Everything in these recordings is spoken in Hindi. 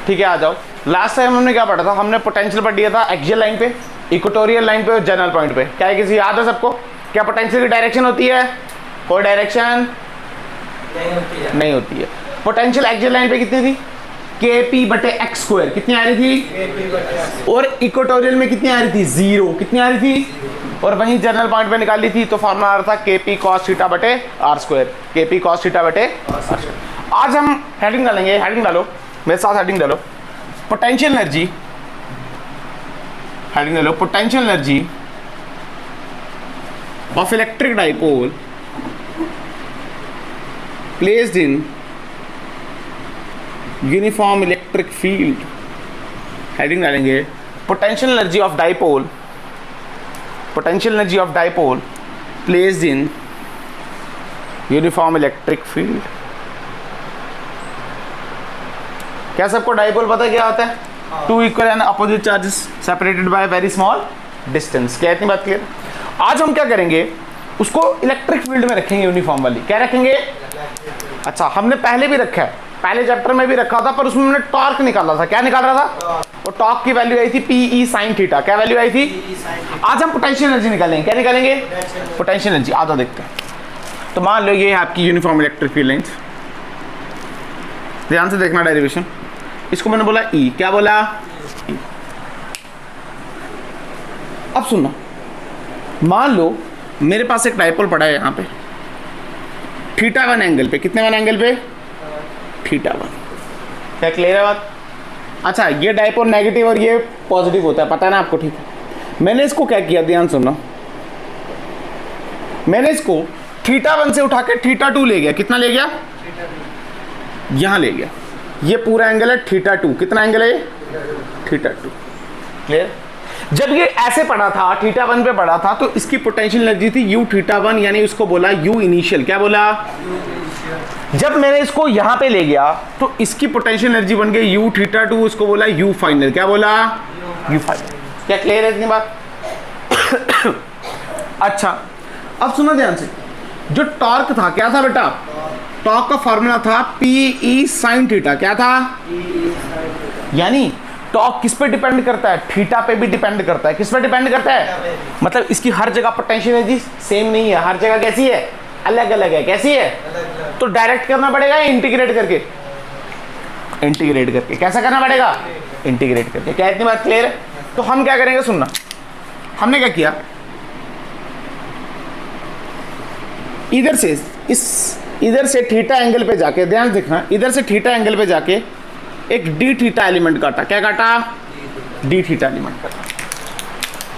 ठीक है, आ जाओ। लास्ट टाइम हमने क्या पढ़ा था, हमने पोटेंशियल पढ़ लिया था एक्सियल लाइन पे, इक्वेटोरियल लाइन पे और जनरल पॉइंट पे। क्या है, किसी याद है सबको? क्या पोटेंशियल की डायरेक्शन होती है? कोई डायरेक्शन नहीं होती है। पोटेंशियल एक्सियल लाइन पे कितनी थी? kp/x²। कितनी आ रही थी? और इक्वेटोरियल में कितनी आ रही थी? 0। कितनी आ रही थी? और वहीं जनरल पॉइंट पे निकाली थी तो फॉर्मूला आ रहा था kp cos θ/r²। kp cos θ/r²। आज हम हेडिंग डालेंगे, हेडिंग डालो मेरे साथ, हेडिंग डालो पोटेंशियल एनर्जी, हेडिंग डालो potential energy of electric dipole placed in uniform electric field. Heading डालेंगे potential energy of dipole, potential energy of dipole placed in uniform electric field. क्या सबको डाइपोल पता क्या होता है? Two equal and opposite charges separated by very small distance. क्या इतनी बात क्लियर? आज हम क्या करेंगे, उसको इलेक्ट्रिक फील्ड में रखेंगे, यूनिफॉर्म वाली। क्या रखेंगे? अच्छा, हमने पहले भी रखा है, पहले चैप्टर में भी रखा था, पर उसमें हमने टॉर्क निकाला था। क्या निकाल रहा था? वो टॉर्क की वैल्यू आई थी PE sin थीटा। क्या वैल्यू आई थी? आज हम पोटेंशियल एनर्जी निकालेंगे। क्या निकालेंगे? Potential energy. आधा देखते हैं। तो मान लो ये है आपकी यूनिफॉर्म इलेक्ट्रिक फील्ड लाइंस, ध्यान से देखना डेरिवेशन। इसको मैंने बोला E। क्या बोला? E। अब सुनना, मान लो मेरे पास एक डाइपोल पड़ा है यहाँ पे θ1 एंगल पे। कितने 1 एंगल पे? θ1। क्या क्लियर है बात? अच्छा, ये डाइपोल नेगेटिव और ये पॉजिटिव होता है, पता है ना आपको? ठीक है। मैंने इसको क्या किया, ध्यान सुनना, मैंने इसको θ1 से उठा के θ2 ले गया। कितना ले गया? यहां ले गया। ये पूरा एंगल है θ2। कितना एंगल है? θ2। क्लियर? जब ये ऐसे पड़ा था, θ1 पे पड़ा था, तो इसकी पोटेंशियल एनर्जी थी U θ1, यानी उसको बोला U इनिशियल। क्या बोला? जब मैंने इसको यहां पे ले गया तो इसकी पोटेंशियल एनर्जी बन गई U θ2, उसको बोला U फाइनल। क्या बोला? U final. क्या क्लियर है इतनी बात? अच्छा, अब सुनो ध्यान से, जो टॉर्क था क्या था बेटा? टॉर्क का फॉर्मूला था PE sin θ। क्या था? यानी टॉर्क किस पे डिपेंड करता है? थीटा पे भी डिपेंड करता है। किस पे डिपेंड करता है? मतलब इसकी हर जगह पोटेंशियल एनर्जी सेम नहीं है, हर जगह कैसी है? अलग अलग है। कैसी है? तो डायरेक्ट करना पड़ेगा या इंटीग्रेट करके? इंटीग्रेट करके। कैसा करना पड़ेगा? इंटीग्रेट करके। क्या इतनी बात क्लियर है? तो हम क्या करेंगे, सुनना, हमने क्या किया, इधर से इधर से थीटा एंगल पे जाके, ध्यान देखना, इधर से थीटा एंगल पे जाके एक डी थीटा एलिमेंट काटा। क्या काटा? डी थीटा एलिमेंट काटा।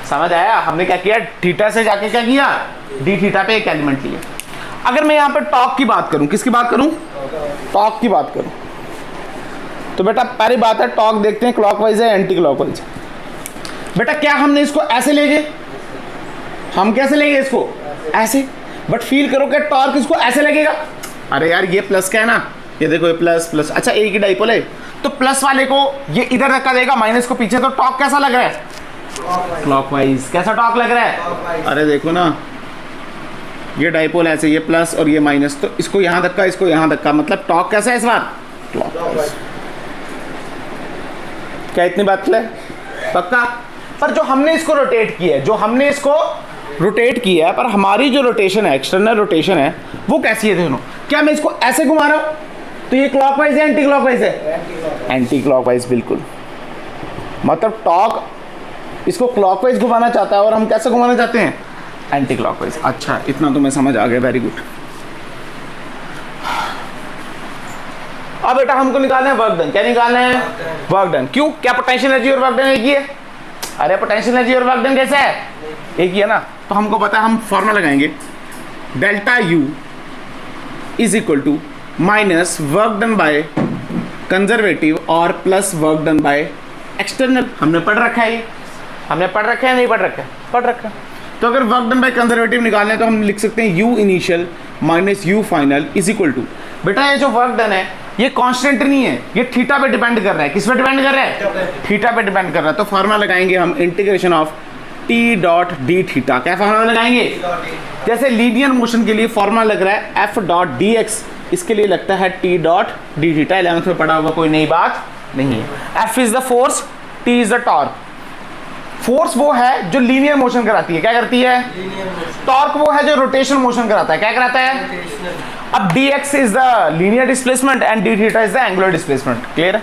समझ आया? हमने क्या किया, थीटा से जाके क्या किया, डी थीटा पे एक एलिमेंट लिया। अगर मैं यहाँ पे टॉर्क की बात करूं, किसकी बात करूं? टॉर्क की बात करूं, तो बेटा पहली बात है टॉर्क देखते हैं क्लॉकवाइज है एंटी क्लॉकवाइज। बेटा क्या हमने इसको ऐसे ले गए? हम कैसे लेंगे इसको? ऐसे। बट फील करो कि टॉर्क इसको ऐसे लगेगा। अरे यार ये प्लस का है ना, ये देखो ये प्लस प्लस। अच्छा एक ही डाइपोल है तो प्लस वाले को ये इधर धक्का देगा, माइनस को पीछे, तो टॉर्क कैसा लग रहा है? क्लॉकवाइज। कैसा टॉर्क लग रहा है? अरे देखो ना, ये डाइपोल ऐसे, ये प्लस और ये माइनस, तो इसको यहां धक्का, इसको यहां धक्का, मतलब टॉर्क कैसा है इस बार? क्लॉकवाइज। क्या इतनी बात है? पक्का? पर जो हमने इसको रोटेट किया है, जो हमने इसको रोटेट किया है, पर हमारी जो रोटेशन है, एक्सटर्नल रोटेशन है, वो कैसी है? देखो, क्या मैं इसको ऐसे घुमा रहा हूं तो ये क्लॉकवाइज है एंटी क्लॉकवाइज है? एंटी क्लॉकवाइज, बिल्कुल। मतलब टॉर्क इसको क्लॉकवाइज घुमाना चाहता है और हम कैसे घुमाना चाहते हैं? Anti clockwise. अच्छा इतना तो मैं समझ आ गया, वेरी गुड। अब बेटा हमको निकालना है वर्क डन। क्या निकालना है? Work done. क्यों? क्या पोटेंशियल एनर्जी और वर्क डन एक ही है? अरे पोटेंशियल एनर्जी और वर्क डन कैसे है? एक ही है ना। तो हमको पता है, हम फॉर्मूला लगाएंगे, delta U is equal to minus work done by conservative और plus work done by external. हमने पढ़ रखा है, ये हमने पढ़ रखा है, नहीं पढ़ रखा है? पढ़ रखा है। तो अगर वर्क डन बाय कंजर्वेटिव निकालना है तो हम लिख सकते हैं U initial minus U final is equal to, बेटा ये जो वर्क डन है ये कांस्टेंट नहीं है, ये थीटा पे डिपेंड कर रहा है। किस पे डिपेंड कर रहा है? थीटा पे डिपेंड कर रहा है। तो फॉर्मूला लगाएंगे हम integration of T dot D theta. क्या फॉर्मूला लगाएंगे? जैसे लीनियर मोशन के लिए फॉर्मूला लग रहा है F डॉट डी एक्स, इसके लिए लगता है T dot D theta. 11th में पढ़ा होगा, कोई नई बात नहीं है। F is the force, T is the torque. Force वो है जो लीनियर मोशन कराती है, क्या करती है? टॉर्क वो है जो रोटेशन मोशन कराता है, क्या कराता है? अब dx is the linear displacement and d theta is the angular displacement. Clear है?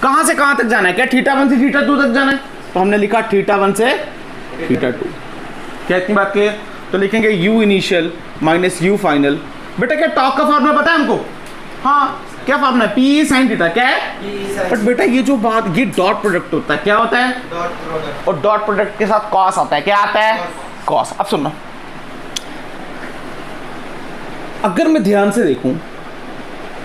कहां से कहां तक जाना है? क्या थीटा 1 से थीटा 2 तक जाना है? तो हमने लिखा थीटा 1 से थीटा 2। क्या इतनी बात क्लियर? तो लिखेंगे u initial minus u final. बेटा क्या टॉर्क का फॉर्मूला पता है हमको? हाँ, क्या फॉर्मूला है? P sin theta. क्या है? बट बेटा ये जो बात, ये डॉट प्रोडक्ट होता है, क्या होता है? Dot product. और डॉट प्रोडक्ट के साथ कॉस आता है, क्या आता है? कॉस। अब सुनना, अगर मैं ध्यान से देखूं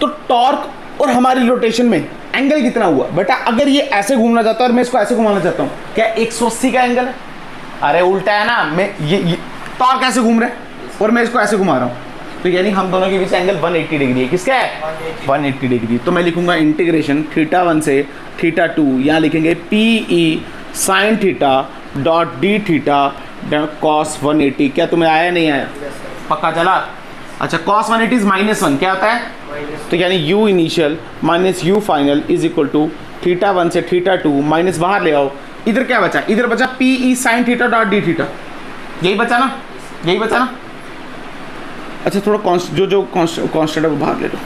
तो टॉर्क और हमारी रोटेशन में एंगल कितना हुआ? बेटा अगर ये ऐसे घूमना चाहता है और मैं इसको ऐसे घुमाना चाहता हूं, क्या 180 का एंगल है? अरे उल्टा है ना, मैं ये टॉर्क ऐसे घूम रहा है और मैं इसको ऐसे घुमा रहा हूं, तो यानी हम दोनों के बीच एंगल 180 डिग्री है। किसका है? 180 डिग्री। तो मैं लिखूंगा इंटीग्रेशन थीटा 1 से थीटा 2, यहाँ लिखेंगे PE sine theta dot D theta cos 180। क्या तुम्हें आया नहीं आया? पक्का चला? अच्छा, कॉस 180 इज -1, क्या होता है? तो यानी u initial minus u final is equal to theta 1 से थीटा 2 माइनस बाहर ले आओ, इधर क्या बचा? इधर बचा PE sine theta dot D theta. यही बचा ना? यही बचा ना? अच्छा, थोड़ा जो कांस्टेंट है वो बाहर ले लो।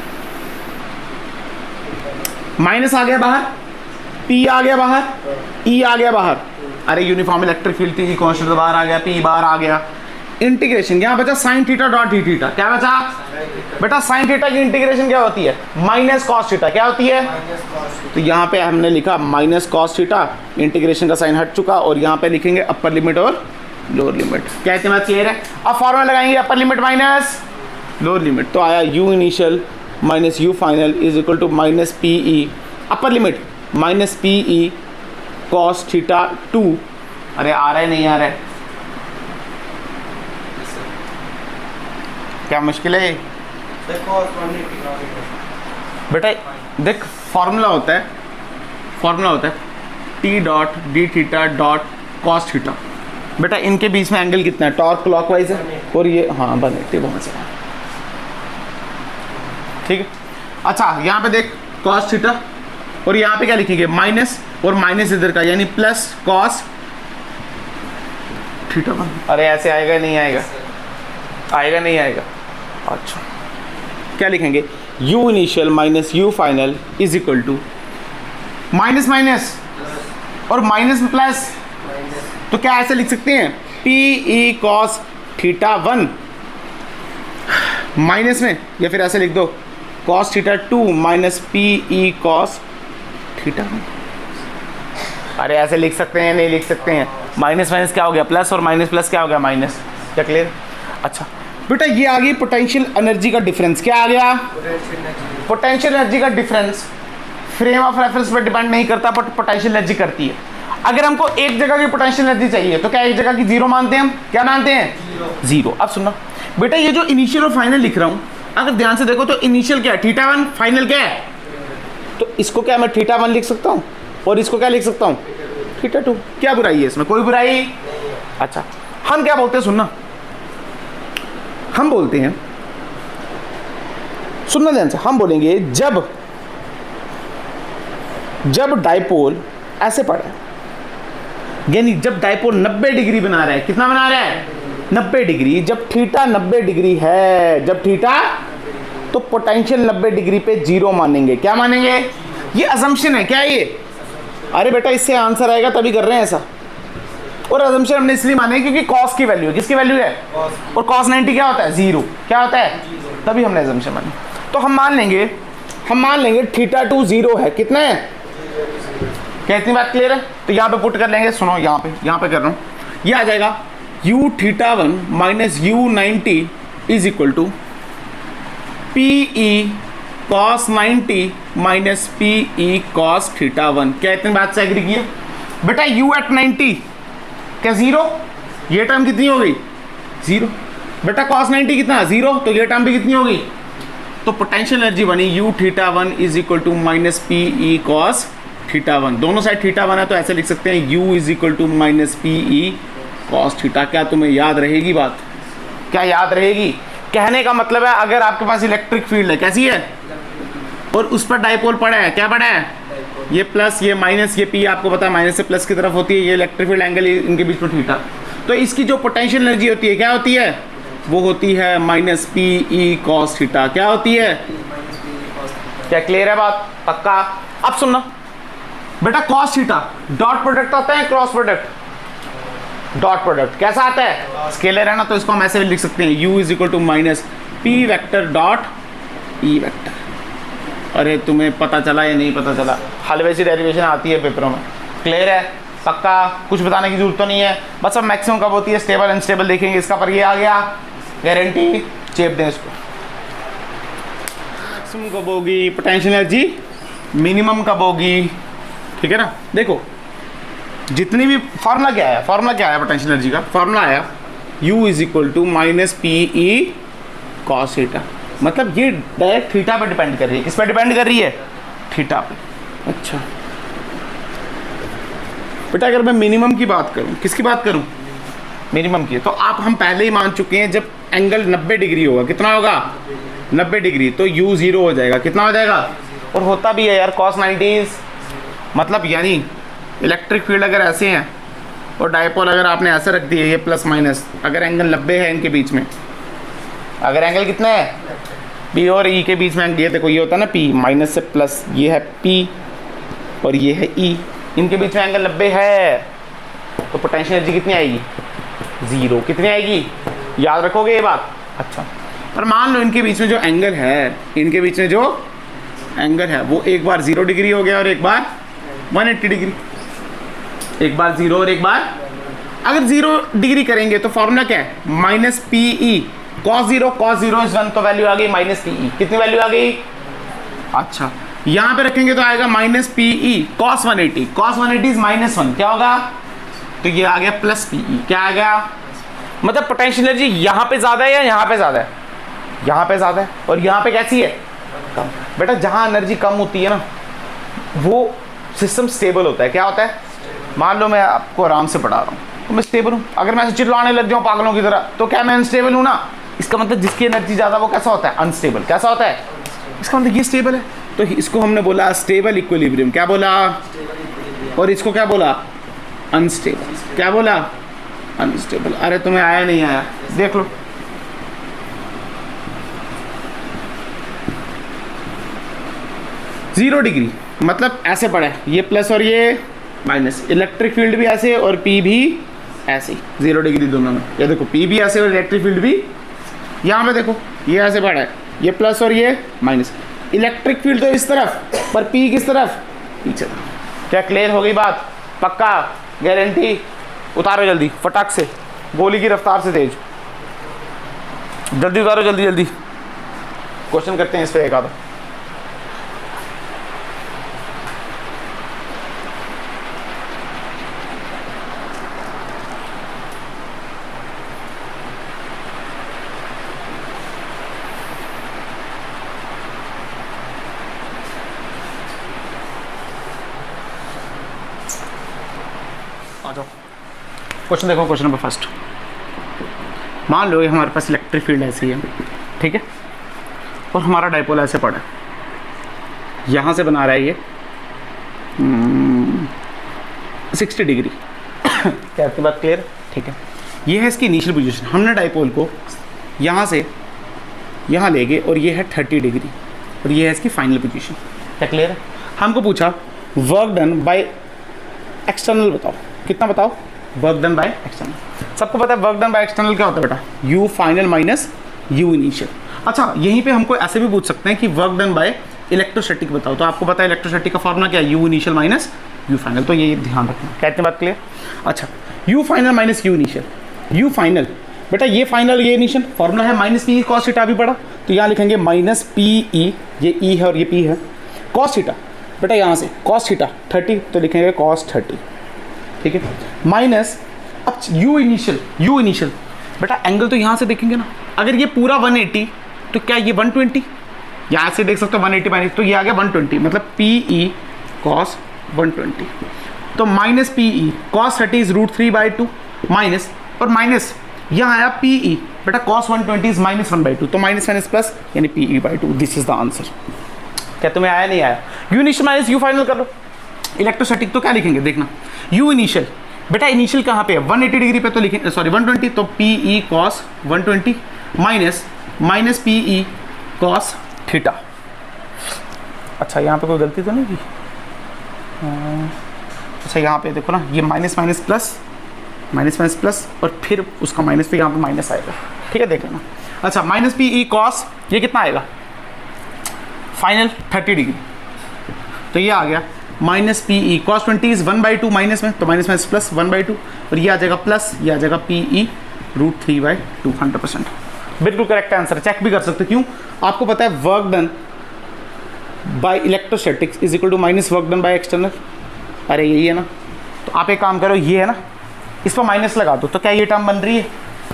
माइनस आ गया बाहर, P आ गया बाहर, E आ गया बाहर। अरे यूनिफॉर्म इलेक्ट्रिक फील्ड थी, कांस्टेंट बाहर आ गया, P बाहर आ गया। इंटीग्रेशन यहाँ बचा sine theta dot D theta. क्या बचा? बेटा साइन थीटा की इंटीग्रेशन क्या होती है? Minus cos theta. क्या होती है? तो यहाँ पे हमने लिखा माइनस कॉस थीटा, इंटीग्रेशन का साइन हट चुका, और यहाँ पे लिखेंगे अपर लिमिट और लोअर लिमिट। क्या इतना क्लियर है? अब फॉर्मूला लगाएंगे upper limit minus lower limit, तो आया u initial minus u final is equal to minus PE upper limit minus PE cos theta 2। अरे आ रहा है नहीं आ रहा है? क्या मुश्किल है? बेटा देख, फॉर्मूला होता है T dot D theta dot cos theta. बेटा इनके बीच में एंगल कितना है? टॉर्क क्लॉकवाइज है, और ये हाँ 180 पहुंच गया। ठीक है। अच्छा यहाँ पे देख कॉस थीटा, और यहाँ पे क्या लिखेंगे? माइनस, और माइनस इधर का, यानी प्लस कॉस थीटा 1। अरे ऐसे आएगा नहीं आएगा? आएगा नहीं आएगा? अच्छा, क्या लिखेंगे? u initial minus u final is equal to minus minus और माइनस प्लस, तो क्या ऐसे लिख सकते हैं? PE cos थीटा 1 माइनस में, या फिर ऐसे लिख दो cos theta 2 minus PE cos theta 1। अरे ऐसे लिख सकते हैं? नहीं लिख सकते हैं। माइनस माइनस क्या हो गया? प्लस, और माइनस प्लस क्या हो गया? माइनस। क्या क्लियर? अच्छा बेटा ये आ गई पोटेंशियल एनर्जी का डिफरेंस। क्या आ गया? पोटेंशियल एनर्जी का डिफरेंस फ्रेम ऑफ रेफरेंस पर डिपेंड नहीं करता, बट पोटेंशियल एनर्जी करती है। अगर हमको एक जगह की पोटेंशियल एनर्जी चाहिए तो क्या एक जगह की जीरो मानते हैं हम? क्या मानते हैं? जीरो। अब सुनना बेटा, ये जो इनिशियल और फाइनल लिख रहा हूं, अगर ध्यान से देखो तो इनिशियल क्या है? थीटा 1, फाइनल क्या है? तो इसको क्या मैं थीटा 1 लिख सकता हूं, और इसको क्या लिख सकता हूं? थीटा 2। क्या बुराई है इसमें? कोई बुराई? अच्छा, हम क्या बोलते हैं? सुनना, हम बोलते हैं, सुनना ध्यान से, हम बोलेंगे जब डाइपोल ऐसे पड़ा है, यानी जब डाइपोल 90 डिग्री बना रहा है, कितना बना रहा है? 90 डिग्री। जब थीटा 90 डिग्री है, जब थीटा, तो पोटेंशियल 90 डिग्री पे जीरो मानेंगे। क्या मानेंगे? ये असम्पशन है। क्या है ये? अरे बेटा इससे आंसर आएगा तभी कर रहे हैं ऐसा, और असम्पशन हमने इसलिए माने क्योंकि कॉस की वैल्यू है। किसकी वैल्यू है? और कॉस 90 क्या होता है? जीरो। क्या होता है? तभी हमने असम्पशन माने। तो हम मान लेंगे थीटा 2 जीरो है। कितना है? क्या इतनी बात क्लियर है? तो यहाँ पे पुट कर लेंगे। सुनो यहाँ पे कर रहा हूँ, ये आ जाएगा u theta 1 minus u 90 is equal to PE cos 90 minus PE cos theta 1। क्या इतनी बात से एग्री किया? बेटा u at 90 क्या जीरो? ये टर्म कितनी हो गई? जीरो। बेटा cos 90 कितना? जीरो। तो ये टर्म भी कितनी होगी? तो पोटेंशियल एनर्जी बनी u theta 1 is equal to minus PE cos theta 1। दोनों साइड थीटा 1 है तो ऐसे लिख सकते हैं u is equal to minus PE cos theta. क्या तुम्हें याद रहेगी बात? क्या याद रहेगी? कहने का मतलब है अगर आपके पास इलेक्ट्रिक फील्ड है, कैसी है, और उस पर डाइपोल पड़ा है, क्या पड़ा है? ये प्लस ये माइनस, ये पी आपको पता है माइनस से प्लस की तरफ होती है, ये इलेक्ट्रिक फील्ड एंगल इनके बीच में थीटा। तो इसकी जो पोटेंशियल एनर्जी होती है क्या होती है, वो होती है minus P E cos theta. क्या होती है, क्या क्लियर है बात, पक्का। अब सुनना बेटा, कॉस थीटा डॉट प्रोडक्ट आता है क्रॉस प्रोडक्ट, डॉट प्रोडक्ट कैसा आता है, स्केलर है ना, तो इसको हम ऐसे भी लिख सकते हैं, u is equal to minus P vector dot E vector. अरे तुम्हें पता चला या नहीं पता चला, हलवे सी डेरिवेशन आती है पेपरों में, क्लियर है, पक्का, कुछ बताने की जरूरत तो नहीं है। बस अब मैक्सिमम कब होती है, स्टेबल अनस्टेबल देखेंगे, इसका पर ये आ गया गारंटी, चेप दें इसको। मैक्सिमम कब होगी पोटेंशियल एनर्जी, मिनिमम कब होगी, ठीक है ना। देखो जितनी भी फार्मूला क्या है, फार्मूला क्या आया पोटेंशियल एनर्जी का, फार्मूला आया u is equal to minus P E cos theta. मतलब ये डायरेक्ट थीटा पे डिपेंड कर रही है, किस पे डिपेंड कर रही है, थीटा पे। अच्छा बेटा अगर मैं मिनिमम की बात करूं, किसकी बात करूं, मिनिमम की, तो आप हम पहले ही मान चुके हैं जब एंगल 90 डिग्री होगा, कितना होगा 90 डिग्री, तो u 0 हो जाएगा, कितना हो जाएगा, और होता भी है यार cos 90, मतलब यानी इलेक्ट्रिक फील्ड अगर ऐसे हैं और डायपोल अगर आपने ऐसे रख दिए, ये प्लस माइनस, अगर एंगल 90 है इनके बीच में, अगर एंगल कितना है P और E के बीच में, ये देखो ये होता है ना P माइनस से प्लस, ये है P और ये है E, इनके बीच में एंगल 90 है, तो पोटेंशियल एनर्जी कितनी आएगी, 0। कितनी आएगी, याद रखोगे ये बात। अच्छा पर मान लो इनके बीच में जो एंगल है, इनके बीच में जो एंगल है वो एक बार 0 डिग्री हो गया और एक बार 180 डिग्री, एक बार 0 और एक बार, अगर 0 डिग्री करेंगे तो फॉर्मूला क्या है, minus P E cos 0 is 1, तो वैल्यू आ गई माइनस पी ई, कितनी वैल्यू आ गई। अच्छा यहाँ पे रखेंगे तो आएगा minus P E cos 180, cos 180 is minus 1, क्या होगा, तो ये आ गया प्लस पी ई, क्या आ गया, मतलब पोटेंशियल एनर्जी यहाँ पे ज्यादा है या यहाँ पे ज्यादा है, यहाँ पे ज्यादा है, और यहाँ पे कैसी है, कम। बेटा जहाँ एनर्जी कम होती है ना वो सिस्टम स्टेबल होता है, क्या होता है, मान लो मैं आपको आराम से पढ़ा रहा हूँ तो मैं स्टेबल हूँ, अगर मैं चिल्लाने लग जाऊँ पागलों की तरह तो क्या मैं अनस्टेबल हूँ ना, इसका मतलब जिसकी एनर्जी ज़्यादा वो कैसा होता है, अनस्टेबल। कैसा होता है, इसका मतलब ये स्टेबल है, तो इसको हमने बोला स्टेबल इक्विलिब्रियम, क्या बोला, और इसको क्या बोला, अनस्टेबल, क्या बोला, अनस्टेबल। अरे तुम्हें आया नहीं आया, देख लो, जीरो डिग्री मतलब ऐसे पड़ा है, ये प्लस और ये माइनस, इलेक्ट्रिक फील्ड भी ऐसे और पी भी ऐसे, 0 डिग्री दोनों में। ये देखो पी भी ऐसे और इलेक्ट्रिक फील्ड भी, यहाँ पे देखो ये ऐसे पड़ा है, ये प्लस और ये माइनस, इलेक्ट्रिक फील्ड तो इस तरफ पर पी किस तरफ, पीछे। क्या क्लियर हो गई बात, पक्का, गारंटी। उतारो जल्दी फटाक से, गोली की रफ्तार से तेज, जल्दी उतारो, जल्दी जल्दी क्वेश्चन करते हैं इस पर एक आधा। क्वेश्चन देखो, क्वेश्चन नंबर फर्स्ट, मान लो ये हमारे पास इलेक्ट्रिक फील्ड ऐसी है, ठीक है, और हमारा डायपोल ऐसे पड़ा है, यहाँ से बना रहा है ये 60 डिग्री। क्या आपकी बात क्लियर, ठीक है, ये है इसकी इनिशियल पोजीशन, हमने डायपोल को यहाँ से यहाँ ले गए और ये है 30 डिग्री और ये है इसकी फाइनल पोजीशन। क्या क्लियर है, हमको पूछा वर्क डन बाय एक्सटर्नल बताओ, कितना बताओ, वर्क डन बाय एक्सटर्नल। सबको पता है वर्क डन बाय एक्सटर्नल क्या होता है बेटा, you final minus you initial. अच्छा यहीं पे हमको ऐसे भी पूछ सकते हैं कि वर्क डन बाय इलेक्ट्रोस्टैटिक बताओ, तो आपको पता है इलेक्ट्रोस्टैटिक का फॉर्मूला क्या है, you initial minus U final, तो ये ध्यान रखना। क्या इतनी बात क्लियर। अच्छा you final minus you initial, you final बेटा ये फाइनल ये इनिशियल, फॉर्मूला है माइनस पी कॉस थीटा भी पड़ा, तो यहाँ लिखेंगे माइनस पी ई, ये ई है और ये पी है, कॉस थीटा बेटा यहाँ से कॉस थीटा 30, तो लिखेंगे कॉस 30, ठीक है, माइनस अब यू इनिशियल बेटा एंगल तो यहाँ से देखेंगे ना, अगर ये पूरा 180 तो क्या ये 120, यहाँ से देख सकते हो 180 माइनस, तो ये आ गया 120, मतलब पी ई कॉस 120, तो minus P E cos 30 is √3/2 minus, और माइनस यहाँ आया पी ई बेटा कॉस 120 इज -1/2, तो माइनस माइनस प्लस यानी P E, this is the answer. क्या तुम्हें आया नहीं आया, U initial minus U final कर लो, इलेक्ट्रोस्टैटिक तो क्या लिखेंगे देखना, यू इनिशियल, बेटा इनिशियल कहाँ पे है 180 डिग्री पे, तो लिखेंगे सॉरी 120, तो P E cos 120 minus P E cos theta. अच्छा यहाँ पे कोई गलती तो नहीं की? अच्छा यहाँ पे देखो ना, ये माइनस माइनस प्लस और फिर उसका माइनस, तो यहाँ पे माइनस आएगा, ठीक है देख लेना। अच्छा माइनस पी ई कॉस, ये कितना आएगा फाइनल 30 डिग्री, तो ये आ गया minus P E cos 20 is 1/2 minus में, तो माइनस प्लस 1/2, और ये आ जाएगा प्लस, ये आ जाएगा पी ई √3/2 100%। बिल्कुल करेक्ट आंसर, चेक भी कर सकते, क्यों? आपको पता है work done by electrostatics is equal to minus work done by external. अरे यही है ना, तो आप एक काम करो, ये है ना, इस पर माइनस लगा दो, तो क्या ये टर्म बन रही है?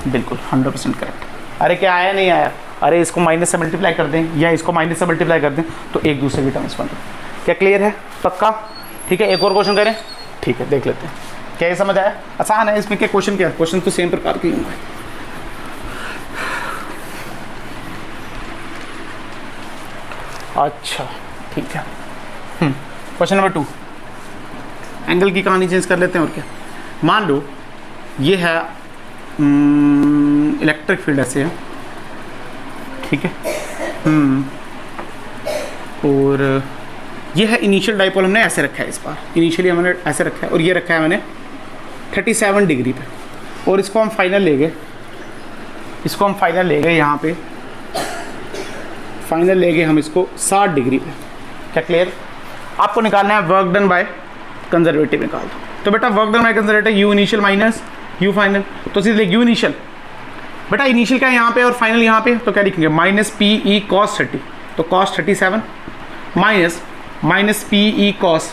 बिल्कुल 100% करेक्ट। अरे क्या आया नहीं आया? अरे इसको माइनस से मल्टीप्लाई कर दें या इसको माइनस से मल्टीप्लाई कर दें, तो एक दूसरे की टर्म्स बन रही है। क्या क्लियर है? पक्का? ठीक है, एक और क्वेश्चन करें, ठीक है देख लेते हैं। क्या ये समझ आया? आसान है, इसमें क्या क्वेश्चन, क्या क्वेश्चन तो सेम प्रकार के होंगे। अच्छा ठीक है, क्वेश्चन नंबर 2, एंगल की कहानी चेंज कर लेते हैं और क्या। मान लो ये है इलेक्ट्रिक फील्ड ऐसे है, ठीक है, और ये है इनिशियल डाइपोल, हमने ऐसे रखा है, इस बार इनिशियली हमने ऐसे रखा है, और ये रखा है मैंने 37 डिग्री पे, और इसको हम फाइनल ले गए, यहाँ पे फाइनल ले गए हम इसको 60 डिग्री पे। क्या क्लियर? आपको निकालना है वर्क डन बाय कंजर्वेटिव, निकाल दो। तो बेटा work done by conservative you initial minus U final, तो सीधे यू इनिशियल, बेटा इनिशियल क्या है यहाँ पे और फाइनल यहाँ पे, तो क्या लिखेंगे माइनस पी ई कॉस 30, तो cos 37 minus P E cos,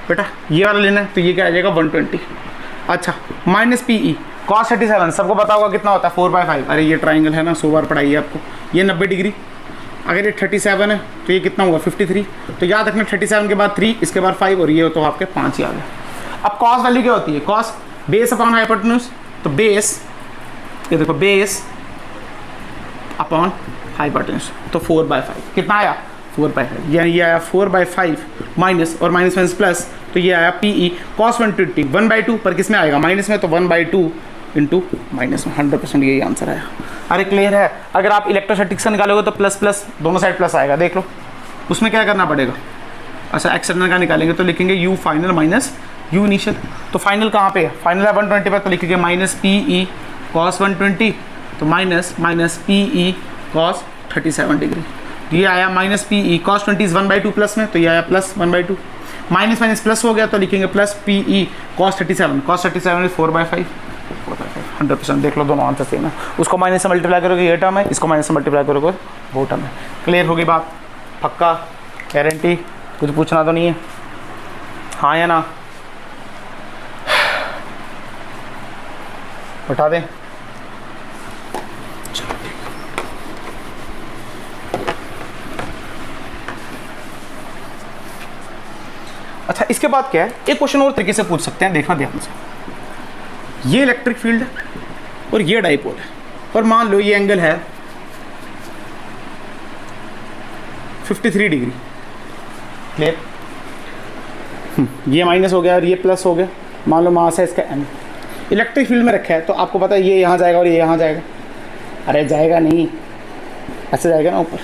बेटा ये वाला लेना है, तो ये क्या आ जाएगा 120। अच्छा माइनस पी ई कॉस 37, सबको पता होगा कितना होता है 4/5। अरे ये ट्राइंगल है ना, 100 बार पढ़ाई है आपको। ये 90 डिग्री, अगर ये 37 है तो ये कितना हुआ 53, तो याद रखना 37 के बाद 3, इसके बाद 5, और ये तो आपके 5 ही आ गया। अब कॉस वैल्यू क्या होती है? कॉस बेस अपॉन हाइपोटेन्यूज, तो बेस, ये देखो बेस अपॉन हाइपोटेन्यूज, तो 4/5 कितना आया 4/5, यानी ये आया 4/5 माइनस और माइनस प्लस, तो ये आया पी ई कॉस 120 1/2, पर किस में आएगा माइनस में, तो 1/2 इंटू माइनस में, 100% यही आंसर आया। अरे क्लियर है? अगर आप इलेक्ट्रोस्टैटिक्स से निकालोगे तो प्लस प्लस दोनों साइड प्लस आएगा, देख लो। उसमें क्या करना पड़ेगा? अच्छा एक्सटर्नल का निकालेंगे तो लिखेंगे you final minus you initial, तो फाइनल कहाँ पे है? फाइनल है 120 पर, तो लिखेंगे माइनस पी ई कॉस 120, तो minus P E cos 37 degree, ये आया minus P E cos 20 1/2 plus में, तो ये आया प्लस 1/2, माइनस प्लस हो गया, तो लिखेंगे plus P E cos 37 is 4/5 100%। देख लो दोनों आंसर सेम है, उसको माइनस से मल्टीप्लाई करोगे ये टर्म है, इसको माइनस से मल्टीप्लाई करोगे वो टर्म है। क्लियर होगी बात? पक्का? गारंटी? कुछ पूछना तो नहीं है? हाँ या ना? बता दें। अच्छा इसके बाद क्या है, एक क्वेश्चन और तरीके से पूछ सकते हैं, देखना ध्यान से। ये इलेक्ट्रिक फील्ड है और ये डाइपोल है, और मान लो ये एंगल है 53 डिग्री। क्लियर? ये माइनस हो गया और ये प्लस हो गया, मान लो मास है इसका m, इलेक्ट्रिक फील्ड में रखा है, तो आपको पता है ये यहाँ जाएगा और ये यहाँ जाएगा। अरे जाएगा नहीं, ऐसे जाएगा ना ऊपर,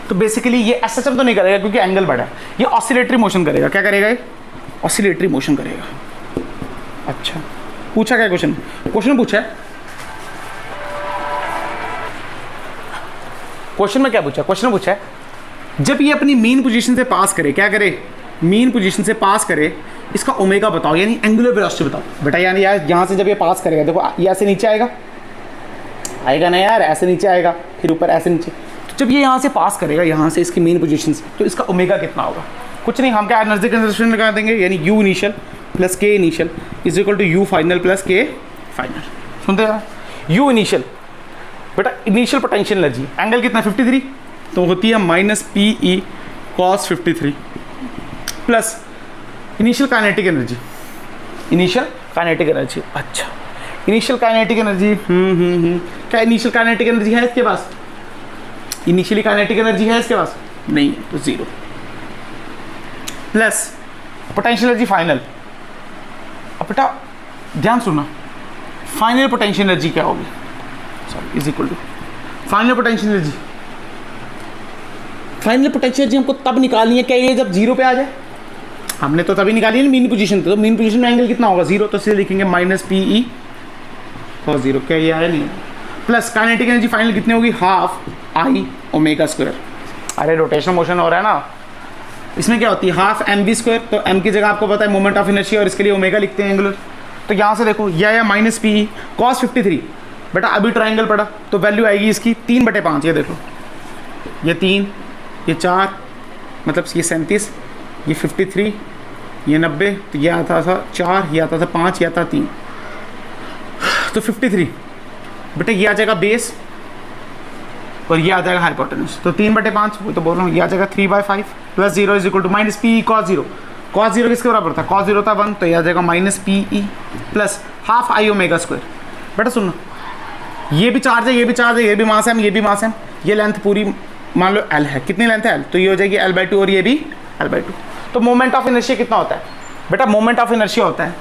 तो बेसिकली ये ऐसा तो नहीं करेगा क्योंकि एंगल बढ़ा है, ये ऑसिलेटरी मोशन करेगा। क्या करेगा ये? ऑसिलेटरी मोशन करेगा। अच्छा पूछा क्या क्वेश्चन पूछा है, क्वेश्चन में क्या पूछा? क्वेश्चन पूछा है जब ये अपनी मीन पोजीशन से पास करे, क्या करे? मीन पोजीशन से पास करे, इसका ओमेगा बताओ, यानी एंगुलर वेलोसिटी बताओ। बेटा यानी यार यहाँ से जब ये पास करेगा, देखो ये ऐसे नीचे आएगा ना यार, ऐसे नीचे आएगा, फिर ऊपर ऐसे नीचे, तो जब ये यहाँ से पास करेगा, यहाँ से इसकी मेन पोजीशन से, तो इसका ओमेगा कितना होगा? कुछ नहीं, हम क्या एनर्जी कंजर्वेशन लगा देंगे, यानी U initial plus K initial is equal to U final plus K final. सुनते हैं? यू इनिशियल, बेटा इनिशियल पोटेंशियल एनर्जी, एंगल कितना 53, तो होती है minus P E cos 53 plus initial kinetic energy, अच्छा इनिशियल काइनेटिक एनर्जी, क्या इनिशियल काइनेटिक एनर्जी है इसके पास? इनिशियली काइनेटिक एनर्जी है इसके पास? नहीं, तो 0 प्लस पोटेंशियल एनर्जी फाइनल। अब बेटा ध्यान सुनना, फाइनल पोटेंशियल एनर्जी क्या होगी, sorry is equal to final potential energy. Final potential energy हमको तब निकालनी है क्या, ये जब जीरो पे आ जाए। हमने तो तभी निकाली है मीन पोजीशन पे, तो मीन पोजीशन में एंगल कितना होगा, जीरो, तो सीधे लिखेंगे माइनस पी ई और जीरो। क्या ये आया नहीं, प्लस काइनेटिक एनर्जी फाइनल कितनी होगी, हाफ आई ओमेगा स्क्वायर। अरे रोटेशनल मोशन हो रहा है ना, इसमें क्या होती है हाफ एम वी स्क्वायर, तो एम की जगह आपको पता है मोमेंट ऑफ इनर्शिया और इसके लिए ओमेगा लिखते हैं एंगुलर। तो यहाँ से देखो यह माइनस पी ई कॉस 53, बेटा अभी ट्राइंगल पड़ा तो वैल्यू आएगी इसकी 3/5। ये देखो ये 3, ये 4, मतलब ये 37, ये 53, ये 90, तो ये आता था 4, ये आता था 5, ये आता था 3, तो 53। बेटा ये आ जाएगा बेस और ये आ जाएगा हाइपोटेन्यूज, तो 3/5, वो तो बोल रहा हूँ, ये आ जाएगा 3/5 plus 0 is equal to minus P E cos 0। Cos 0 किसके बराबर था, कॉस 0 था 1, तो ये आ जाएगा minus P E plus half I omega square. बेटा सुनो, ये भी चार्ज है, ये भी चार्ज है, ये भी मास है, ये भी मास है, ये लेंथ पूरी मान लो एल है, कितनी लेंथ है एल, तो ये हो जाएगी L/2 और ये भी L/2। तो मोमेंट ऑफ इनर्शिया कितना होता है बेटा, मोमेंट ऑफ इनर्शिया होता है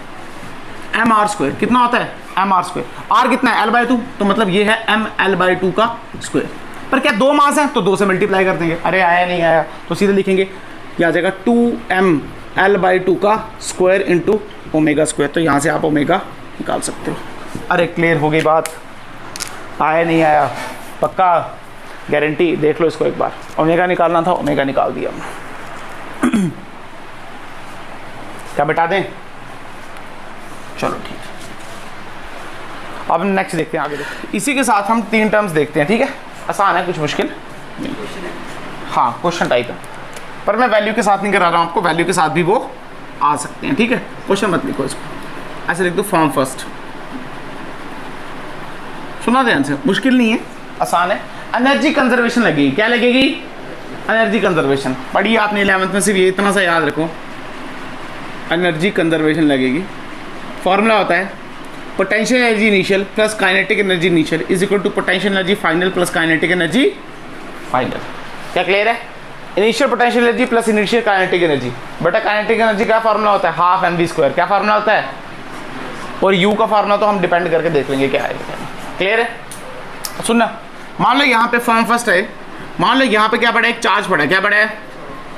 mr²। कितना होता है mr², r कितना है L/2, तो मतलब ये है mL/2 का स्क्वायर। पर क्या दो मास हैं तो 2 से मल्टीप्लाई कर देंगे, अरे आया नहीं आया तो सीधे लिखेंगे ये आ जाएगा 2mL/2 का स्क्वायर इंटू ओमेगा स्क्वायर। तो यहाँ से आप ओमेगा निकाल सकते हो। अरे क्लियर हो गई बात, आया नहीं आया पक्का गारंटी, देख लो इसको एक बार। ओमेगा निकालना था, ओमेगा निकाल दिया। क्या बेटा दें, चलो ठीक है। अब नेक्स्ट देखते हैं, आगे देखते हैं। इसी के साथ हम 3 टर्म्स देखते हैं, ठीक है, आसान है, कुछ मुश्किल नहीं। हाँ क्वेश्चन टाइप है, पर मैं वैल्यू के साथ नहीं करा रहा हूँ आपको, वैल्यू के साथ भी वो आ सकते हैं, ठीक है। क्वेश्चन मत लिखो इसको, ऐसे लिख दो फॉर्म फर्स्ट। सुना ध्यान से, मुश्किल नहीं है, आसान है। एनर्जी कंजर्वेशन लगेगी, क्या लगेगी, एनर्जी कंजर्वेशन। पढ़िए आपने 11th में, सिर्फ ये इतना सा याद रखो, एनर्जी कंजर्वेशन लगेगी। फॉर्मूला होता है potential energy initial plus kinetic energy initial is equal to potential energy final plus kinetic energy final. क्या क्लियर है, initial potential energy plus initial kinetic energy. बेटा काइनेटिक एनर्जी का फॉर्मूला होता है हाफ एम वी स्क्वायर, क्या फॉर्मूला होता है, और यू का फॉर्मूला तो हम डिपेंड करके देख लेंगे क्या है। क्लियर है, सुनना, मान लो यहाँ पे फॉर्म फर्स्ट है, मान लो यहाँ पे क्या पड़ा है, एक चार्ज पड़ा है, क्या पड़ा है,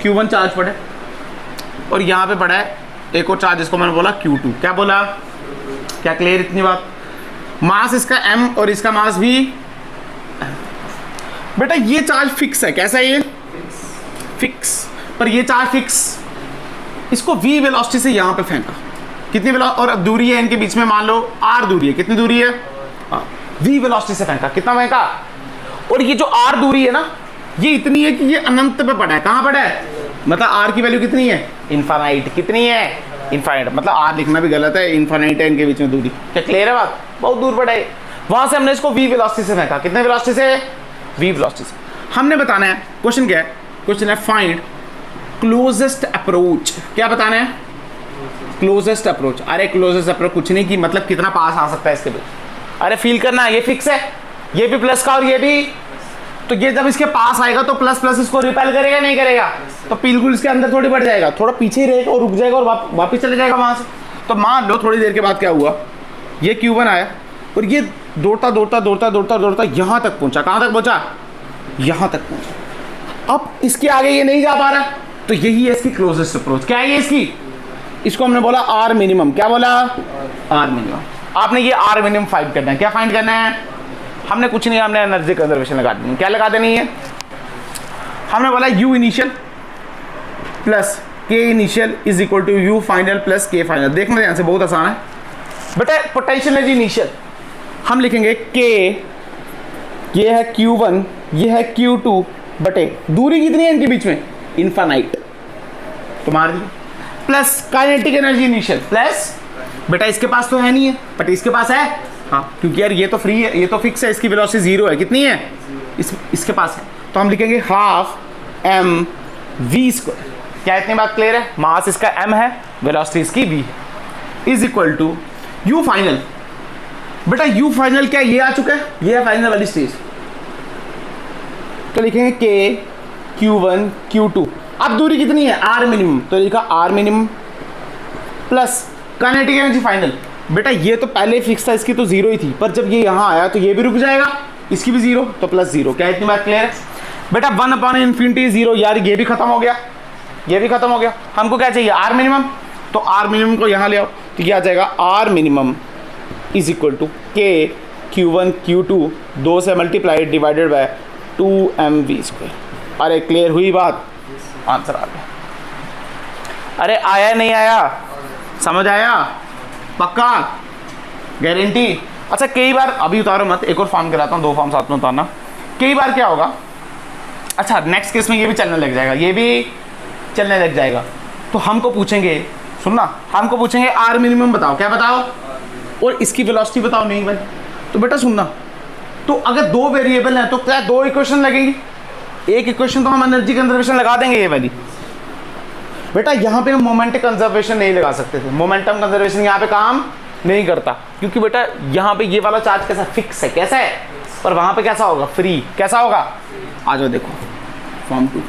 Q1 चार्ज पड़ा है, और यहाँ पे पड़ा है एक और चार्ज, जिसको मैंने बोला Q2। क्या बोला, क्या क्लियर इतनी बात। मास इसका m और इसका मास भी। बेटा ये चार्ज फिक्स है, कैसा है ये फिक्स, पर ये चार्ज फिक्स, इसको v वेलोसिटी से यहाँ पे फेंका, कितनी और अब दूरी है इनके बीच में, मान लो r दूरी है, कितनी दूरी है, v वेलोसिटी से फेंका, कितना फेंका, और ये जो r दूरी है ना, ये इतनी है कि ये अनंत पे पड़ा है। कहाँ पड़ा है, मतलब r की वैल्यू कितनी है, इनफाइनाइट। कितनी है, इनफाइनाइट, मतलब r लिखना भी गलत है, इनफाइनाइट है इनके बीच में दूरी। क्या क्लियर है बात, बहुत दूर पड़ा है। वहां से हमने इसको v वेलोसिटी से फेंका, कितने वेलोसिटी से, v वेलोसिटी से। हमने बताना है, क्वेश्चन क्या है, क्वेश्चन है फाइंड क्लोजेस्ट अप्रोच। क्या बताना है, क्लोजेस्ट अप्रोच। अरे क्लोजेस्ट अप्रोच कुछ नहीं की, मतलब कितना पास आ सकता है इसके बीच। अरे फील करना है, ये फिक्स है, ये भी प्लस का और ये भी, तो ये जब इसके पास आएगा तो प्लस प्लस इसको रिपेल करेगा नहीं करेगा, तो बिल्कुल इसके अंदर थोड़ी बढ़ जाएगा, थोड़ा पीछे ही रहेगा और रुक जाएगा और वापस चले जाएगा वहां से। तो मान लो थोड़ी देर के बाद क्या हुआ, ये Q1 आया और ये दौड़ता दौड़ता दौड़ता दौड़ता दौड़ता यहाँ तक पहुंचा। कहाँ तक पहुंचा, यहाँ तक पहुंचा। अब इसके आगे ये नहीं जा पा रहा, तो यही है इसकी क्लोजेस्ट अप्रोच। क्या है ये इसकी, इसको हमने बोला R मिनिमम। क्या बोला, R मिनिमम। आपने ये R मिनिमम फाइंड करना है। क्या फाइंड करना है, हमने कुछ नहीं, हमने एनर्जी कंजर्वेशन लगा देनी है। क्या लगा देनी है, हमने बोला U initial plus K initial is equal to U final plus K final. देखना ध्यान से, बहुत आसान है बेटा। पोटेंशियल एनर्जी इनिशियल हम लिखेंगे K, ये है Q1, ये है Q2 बटे दूरी कितनी है इनके बीच में, इनफाइनाइट, तो मार दिया, plus kinetic energy initial plus, बेटा इसके पास तो है नहीं है बट इसके पास है, हाँ, क्योंकि यार ये तो फ्री है, ये तो फिक्स है, इसकी वेलोसिटी 0 है। कितनी है, इसके पास है, तो हम लिखेंगे हाफ m v स्क्वायर। क्या इतनी बात क्लियर है, मास इसका m है, वेलोसिटी इसकी v है, is equal to u final. बेटा u फाइनल क्या, ये आ चुका है, ये है फाइनल वाली स्टेज, तो लिखेंगे k Q1 Q2। अब दूरी कितनी है, r मिनिमम, तो लिखा r minimum plus kinetic energy final. बेटा ये तो पहले फिक्स था, इसकी तो जीरो ही थी, पर जब ये यहाँ आया तो ये भी रुक जाएगा, इसकी भी जीरो, तो प्लस जीरो। क्या इतनी बात क्लियर है बेटा? 1/∞ 0, यार ये भी खत्म हो गया, ये भी खत्म हो गया। हमको क्या चाहिए? R minimum. तो आर मिनिमम को यहाँ ले आओ, तो क्या आ जाएगा? R minimum is equal to K Q1 Q2 2 से मल्टीप्लाइड डिवाइडेड बाय 2mv²। अरे क्लियर हुई बात? आंसर आ गया। अरे आया नहीं आया? समझ आया? पक्का? गारंटी? अच्छा कई बार, अभी उतारो मत, एक और फॉर्म कराता हूँ, 2 फॉर्म साथ में उतारना। कई बार क्या होगा, अच्छा नेक्स्ट केस में ये भी चलने लग जाएगा, ये भी चलने लग जाएगा, तो हमको पूछेंगे, सुनना, हमको पूछेंगे आर मिनिमम बताओ। क्या बताओ? और इसकी वेलोसिटी बताओ। नहीं भाई, तो बेटा सुनना, तो अगर 2 वेरिएबल हैं तो क्या 2 इक्वेशन लगेंगी? एक इक्वेशन तो हम एनर्जी कंजर्वेशन लगा देंगे ये वाली। बेटा यहाँ पे हम मोमेंट कंजर्वेशन नहीं लगा सकते थे, मोमेंटम कंजर्वेशन यहाँ पे काम नहीं करता, क्योंकि बेटा यहाँ पे ये वाला चार्ज कैसा फिक्स है, कैसा है, पर वहां पे कैसा होगा? फ्री। कैसा होगा? आ जाओ देखो फॉर्म 2,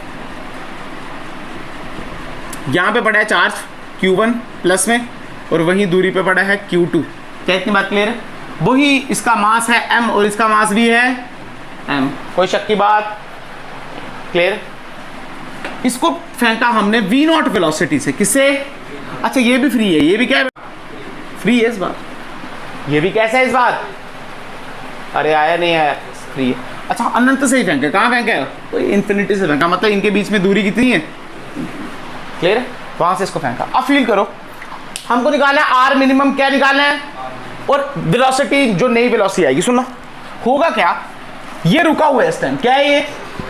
यहाँ पे पड़ा है चार्ज Q1 प्लस में, और वहीं दूरी पे पड़ा है Q2। क्या इतनी बात क्लियर है? वही इसका मास है m और इसका मास भी है m, कोई शक की बात? क्लियर? इसको फेंका हमने v0 वेलोसिटी से। किससे? अच्छा ये भी फ्री है, ये भी क्या है? फ्री है इस बार। ये भी कैसा है इस बार? अरे आया नहीं आया? फ्री है। अच्छा अनंत से ही फेंका, कहाँ फेंका है? कोई इन्फिनिटी से फेंका, मतलब इनके बीच में दूरी कितनी है? क्लियर है? वहां से इसको फेंका। अब फील करो, हमको निकालना है आर मिनिमम। क्या निकालना है? और वेलोसिटी, जो नई वेलोसिटी आएगी, सुनना होगा क्या, ये रुका हुआ है इस टाइम, क्या है ये,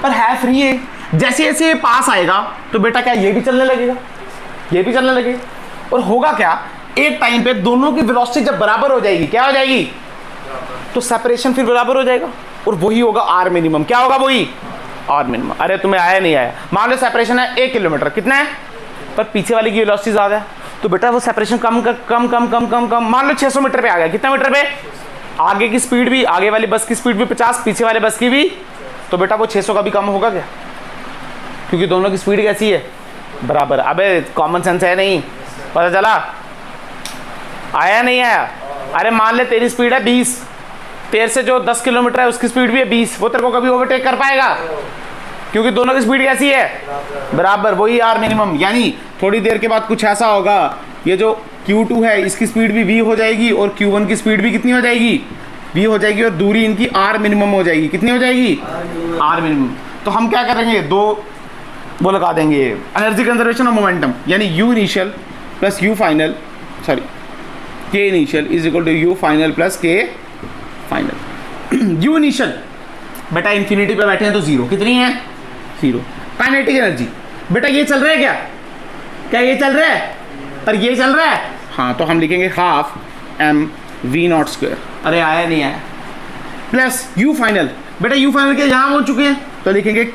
पर है फ्री है। जैसे जैसे ये पास आएगा तो बेटा क्या ये भी चलने लगेगा, ये भी चलने लगेगा, और होगा क्या, एक टाइम पे दोनों की वेलोसिटी जब बराबर हो जाएगी, क्या हो जाएगी, तो सेपरेशन फिर बराबर हो जाएगा, और वही होगा आर मिनिमम। क्या होगा? वही आर मिनिमम। अरे तुम्हें आया नहीं आया? मान लो सेपरेशन है 1 किलोमीटर, कितना है, पर पीछे वाले की वेलोसिटी ज्यादा है, तो बेटा वो सेपरेशन कम कम कम कम कम कम, मान लो 600 मीटर पे आ गया। कितना मीटर पे? आगे की स्पीड भी, आगे वाली बस की स्पीड भी 50, पीछे वाले बस की भी, तो बेटा वो 600 का भी कम होगा क्या? क्योंकि दोनों की स्पीड कैसी है? बराबर। अबे कॉमन सेंस है नहीं? पता चला? आया नहीं आया? अरे मान ले तेरी स्पीड है 20, तेरे से जो 10 किलोमीटर है उसकी स्पीड भी है 20, वो तेरे को कभी ओवरटेक कर पाएगा? क्योंकि दोनों की स्पीड कैसी है? बराबर। वही आर मिनिमम। यानी थोड़ी देर के बाद कुछ ऐसा होगा, ये जो Q2 है इसकी स्पीड भी v हो जाएगी, और Q1 की स्पीड भी कितनी हो जाएगी? v हो जाएगी, और दूरी इनकी आर मिनिमम हो जाएगी। कितनी हो जाएगी? R minimum. तो हम क्या करेंगे, 2 वो लगा देंगे, एनर्जी कंजर्वेशन और मोमेंटम, यानी u initial plus u final, sorry k initial is equal to u final plus k final. u initial बेटा इन्फिनिटी पे बैठे हैं तो 0, कितनी है? 0। काइनेटिक एनर्जी बेटा ये चल रहा है क्या? क्या ये चल रहा है? और ये चल रहा है? हाँ, तो हम लिखेंगे हाफ mv0²। अरे आया नहीं आया? प्लस u फाइनल, बेटा u फाइनल के यहाँ हो चुके हैं, तो लिखेंगे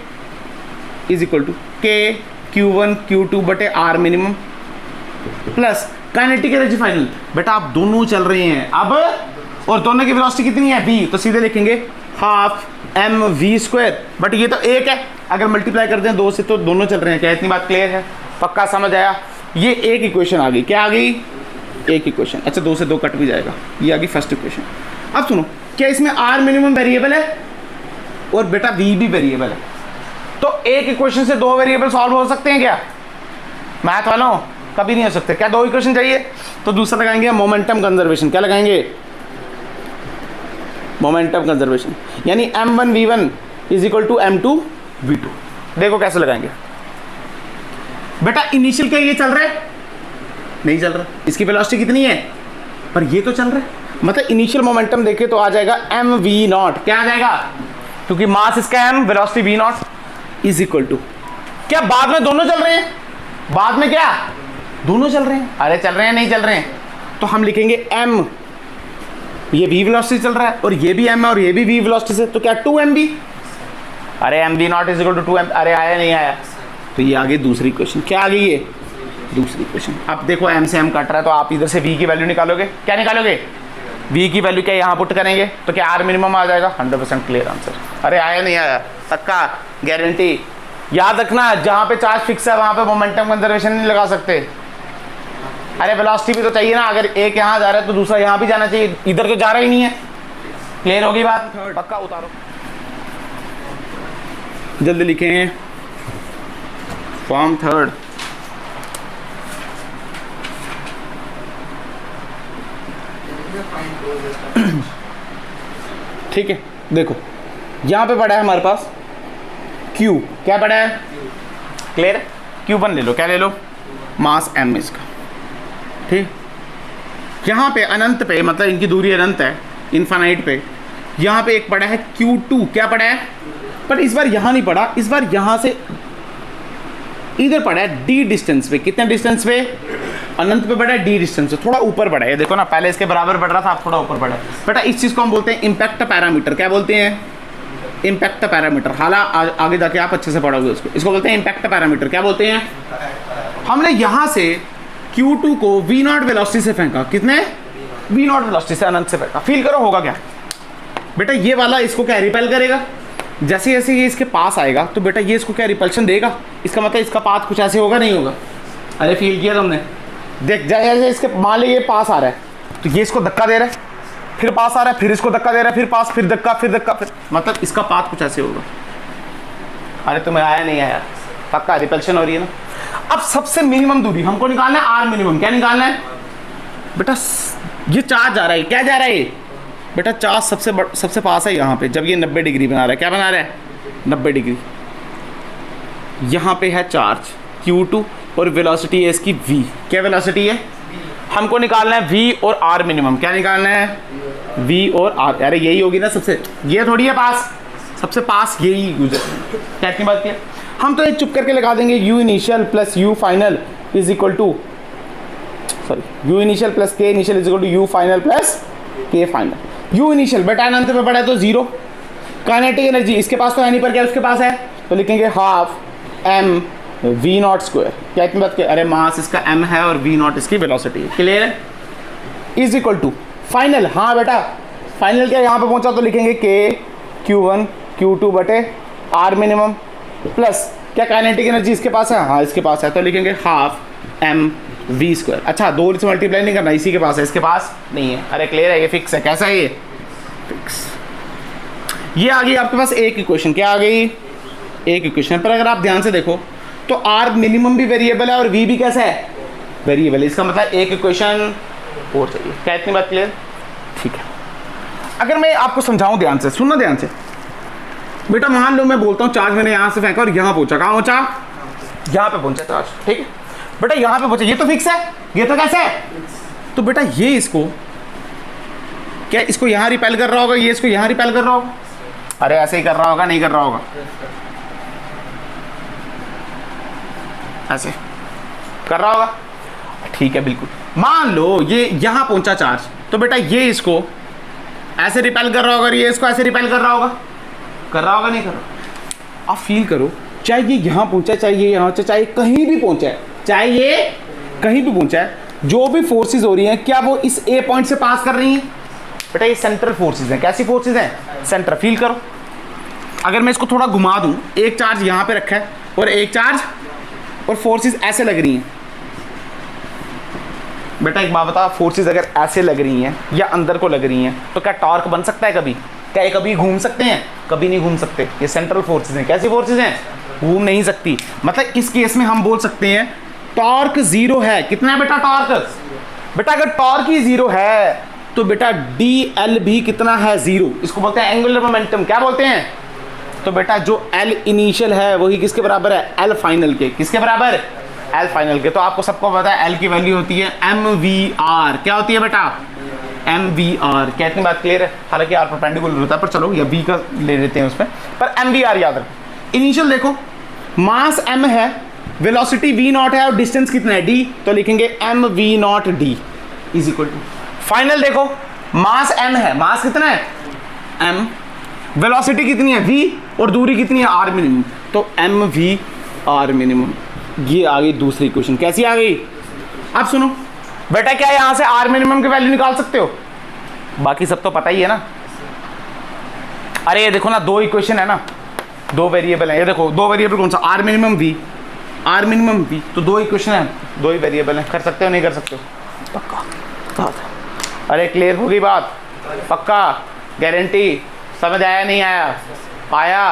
is equal to k Q1 Q2 बटे R minimum, plus kinetic energy final. बेटा आप दोनों चल रहे हैं अब, और दोनों की वेलोसिटी कितनी है? v, तो सीधे लिखेंगे हाफ mv²। बट ये तो एक है, अगर मल्टीप्लाई कर दें 2 से तो दोनों चल रहे हैं। क्या इतनी बात क्लियर है? पक्का समझ आया? ये एक इक्वेशन आ गई। क्या आ गई? एक इक्वेशन। अच्छा 2 से 2 कट भी जाएगा, ये आ गई फर्स्ट इक्वेशन। अब सुनो, क्या इसमें आर मिनिमम वेरिएबल है और बेटा v भी वेरिएबल है, तो एक इक्वेशन से 2 वेरिएबल सॉल्व हो सकते हैं क्या? मैथ वालों कभी नहीं हो सकते। क्या 2 इक्वेशन चाहिए? तो दूसरा लगाएंगे मोमेंटम कंजर्वेशन। क्या लगाएंगे? मोमेंटम कंजर्वेशन, यानी m1 v1 is equal to m2 v2। देखो कैसे लगाएंगे। बेटा इनिशियल क्या ये चल रहा है? नहीं चल रहा। इसकी वेलोसिटी कितनी है? पर ये तो चल रहा है, मतलब इनिशियल मोमेंटम देखे तो आ जाएगा mv0। क्या आ जाएगा? क्योंकि मास इसका m, velocity v0 is equal to, क्या बाद में दोनों चल रहे हैं? बाद में क्या दोनों चल रहे हैं? अरे चल रहे हैं, नहीं चल रहे हैं, तो हम लिखेंगे m, ये v वेलोसिटी चल रहा है, और ये भी m है, और ये भी v वेलोसिटी से, तो क्या 2mv। अरे mv0 is equal to 2m। अरे आया नहीं आया? तो ये आ गई दूसरी क्वेश्चन। क्या आ गई ये? दूसरी क्वेश्चन। अब देखो m से m कट रहा है, तो आप इधर से v की वैल्यू निकालोगे। क्या निकालोगे? v की वैल्यू क्या यहाँ पुट करेंगे, तो क्या r मिनिमम आ जाएगा? 100% क्लियर आंसर। अरे आया नहीं आया? पक्का गारंटी? याद रखना, जहाँ पे चार्ज फिक्स है वहाँ पे मोमेंटम कंजर्वेशन नहीं लगा सकते। अरे वेलोसिटी भी तो चाहिए ना, अगर एक यहाँ जा रहा है तो दूसरा यहाँ भी जाना चाहिए, इधर तो जा रहा ही नहीं है। क्लियर होगी बात? पक्का उतारो, जल्दी लिखें। फॉर्म थर्ड, ठीक है। देखो यहां पे पड़ा है हमारे पास Q, क्या पड़ा है? क्लियर है? Q1 ले लो, क्या ले लो? मास m इसका, ठीक। यहां पे अनंत पे, मतलब इनकी दूरी अनंत है, इनफाइनाइट पे, यहां पे एक पड़ा है Q2, क्या पड़ा है? पर इस बार यहां नहीं पड़ा, इस बार यहां से इधर पड़ा है d डिस्टेंस पे। कितने डिस्टेंस पे? अनंत पे पड़ा है d डिस्टेंस पे, थोड़ा ऊपर पड़ा है। देखो ना, पहले इसके बराबर बढ़ रहा था, अब थोड़ा ऊपर पड़ा है। बेटा इस चीज को हम बोलते हैं इम्पैक्ट पैरामीटर। क्या बोलते हैं? Impact parameter. हालांकि आगे जाके आप अच्छे से पढ़ोगे उसको। इसको बोलते हैं इम्पैक्ट पैरामीटर। क्या बोलते हैं? हमने यहां से Q2 को V0 वेलोसिटी से फेंका। कितने? V0 वेलोसिटी से अनंत से फेंका। फील करो होगा क्या बेटा? ये वाला इसको क्या रिपेल करेगा? जैसे जैसे ये इसके पास आएगा तो बेटा ये इसको क्या रिपल्शन देगा। इसका मतलब इसका पाथ कुछ ऐसे होगा, नहीं होगा? अरे फील किया तुमने? देख जैसे इसके मान ली ये पास आ रहा है तो ये इसको धक्का दे रहा है, फिर पास आ रहा है, फिर इसको धक्का दे रहा है, फिर पास, फिर धक्का, फिर धक्का, फिर मतलब इसका पाथ कुछ ऐसे होगा। अरे तुम्हें आया नहीं आया? पक्का रिपल्शन हो रही है ना। अब सबसे मिनिमम दूरी हमको निकालना है, आर मिनिमम। क्या निकालना है बेटा? ये चार्ज जा रहा है, क्या जा रहा है ये बेटा? चार्ज सबसे पास है यहाँ पे, जब ये 90 डिग्री बना रहा है। क्या बना रहा है? 90 डिग्री। यहाँ पे है चार्ज Q2 और वेलोसिटी है इसकी v। क्या वेलोसिटी है? हमको निकालना है v और r मिनिमम। क्या निकालना है? v और r। अरे यही होगी ना सबसे, ये थोड़ी है पास, सबसे पास यही गुजर। क्या इतनी बात किया? हम तो ये चुप करके लगा देंगे u initial plus u final is equal to, sorry, u initial plus k initial is equal to u final plus k final. u initial बेटा अनंत पे पड़ा है तो 0। काइनेटिक एनर्जी इसके पास तो है नहीं, पर क्या उसके पास है? तो लिखेंगे हाफ m V0 स्क्वायर। क्या इतनी बात? अरे मास इसका m है और V0 इसकी वेलोसिटी है। क्लियर है? Is equal to final. हाँ बेटा फाइनल क्या यहाँ पे पहुंचा तो लिखेंगे k Q1 Q2 बटे r मिनिमम प्लस क्या काइनेटिक एनर्जी इसके पास है? हाँ इसके पास है, तो लिखेंगे हाफ m v स्क्वायर। अच्छा, दो से मल्टीप्लाई नहीं करना, इसी के पास है, इसके पास नहीं है। अरे क्लियर है? ये फिक्स है। कैसा है ये? फिक्स। ये आ गई आपके पास एक इक्वेशन। क्या आ गई? एक इक्वेशन। पर अगर आप ध्यान से देखो तो r मिनिमम भी वेरिएबल है और v भी कैसा है? वेरिएबल है। इसका मतलब एक इक्वेशन और चाहिए। क्या इतनी बात क्लियर? ठीक है। अगर मैं आपको समझाऊं ध्यान से, सुनना ध्यान से बेटा। मान लो मैं बोलता हूँ चार्ज मैंने यहाँ से फेंका और यहाँ पहुंचा। कहाँ पहुंचा? यहाँ पे पहुंचा चार्ज, ठीक है बेटा। यहाँ पे पहुंचा, ये तो फिक्स है, ये तो कैसा है? तो बेटा ये इसको क्या इसको यहाँ रिपेल कर रहा होगा, ये इसको यहाँ रिपेल कर रहा होगा? अरे ऐसे ही कर रहा होगा, नहीं कर रहा होगा? ऐसे कर रहा होगा, ठीक है बिल्कुल। मान लो ये यहां पहुंचा चार्ज, तो बेटा ये इसको ऐसे रिपेल कर रहा होगा, ये इसको ऐसे रिपेल कर रहा होगा? कर रहा होगा, नहीं कर रहा? आप फील करो, चाहे ये यहां पहुंचा, चाहे ये यहां, चाहे कहीं भी पहुंचा है, चाहे ये कहीं भी पहुंचा है, जो भी फोर्सेस हो रही हैं क्या वो इस ए पॉइंट से पास कर रही हैं? बेटा ये सेंट्रल फोर्सेस हैं। कैसी फोर्सेस हैं? सेंटर। फील करो, अगर मैं इसको थोड़ा घुमा दूं, एक चार्ज यहां पे रखा है और एक चार्ज, और फोर्सेस ऐसे लग रही हैं। बेटा एक बात बता, फोर्सेस अगर ऐसे लग रही हैं या अंदर को लग रही हैं तो क्या टॉर्क बन सकता है कभी? क्या ये कभी घूम सकते हैं? कभी नहीं घूम सकते। ये सेंट्रल फोर्सेस हैं। कैसी फोर्सेस हैं? घूम नहीं सकती। मतलब इस केस में हम बोल सकते हैं टॉर्क जीरो है। कितना है बेटा टॉर्क? बेटा अगर टॉर्क ही जीरो है तो बेटा DL भी कितना है? जीरो। इसको बोलते हैं एंगुलर मोमेंटम। क्या बोलते हैं? तो बेटा जो L इनिशियल है वही किसके बराबर है? L फाइनल के। किसके बराबर? L फाइनल के। तो आपको सबको पता है L की वैल्यू होती है mvr। क्या होती है बेटा? mvr। क्या इतनी बात क्लियर है? हालांकि r परपेंडिकुलर होता है, पर चलो या v का ले लेते हैं उसमें, पर mvr याद रखो। इनिशियल देखो, मास m है, वेलोसिटी v0 है और डिस्टेंस कितना है? d। तो लिखेंगे mv0d is equal to. Final देखो, मास m है, मास कितना है? m, वेलोसिटी कितनी है? v, और दूरी कितनी है? r minimum. तो mvr मिनिमम। ये आ गई दूसरी इक्वेशन। कैसी आ गई? अब सुनो बेटा, क्या यहां से r मिनिमम की वैल्यू निकाल सकते हो? बाकी सब तो पता ही है ना। अरे ये देखो ना, दो इक्वेशन है ना, दो वेरिएबल है। ये देखो दो वेरिएबल कौन सा? r minimum v, r minimum v। तो दो इक्वेशन है, दो ही वेरिएबल है। कर सकते हो, नहीं कर सकते हो? पक्का। अरे क्लियर होगी बात? पक्का, गारंटी? समझ आया नहीं आया? आया?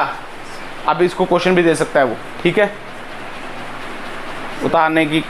अब इसको क्वेश्चन भी दे सकता है वो, ठीक है, उतारने की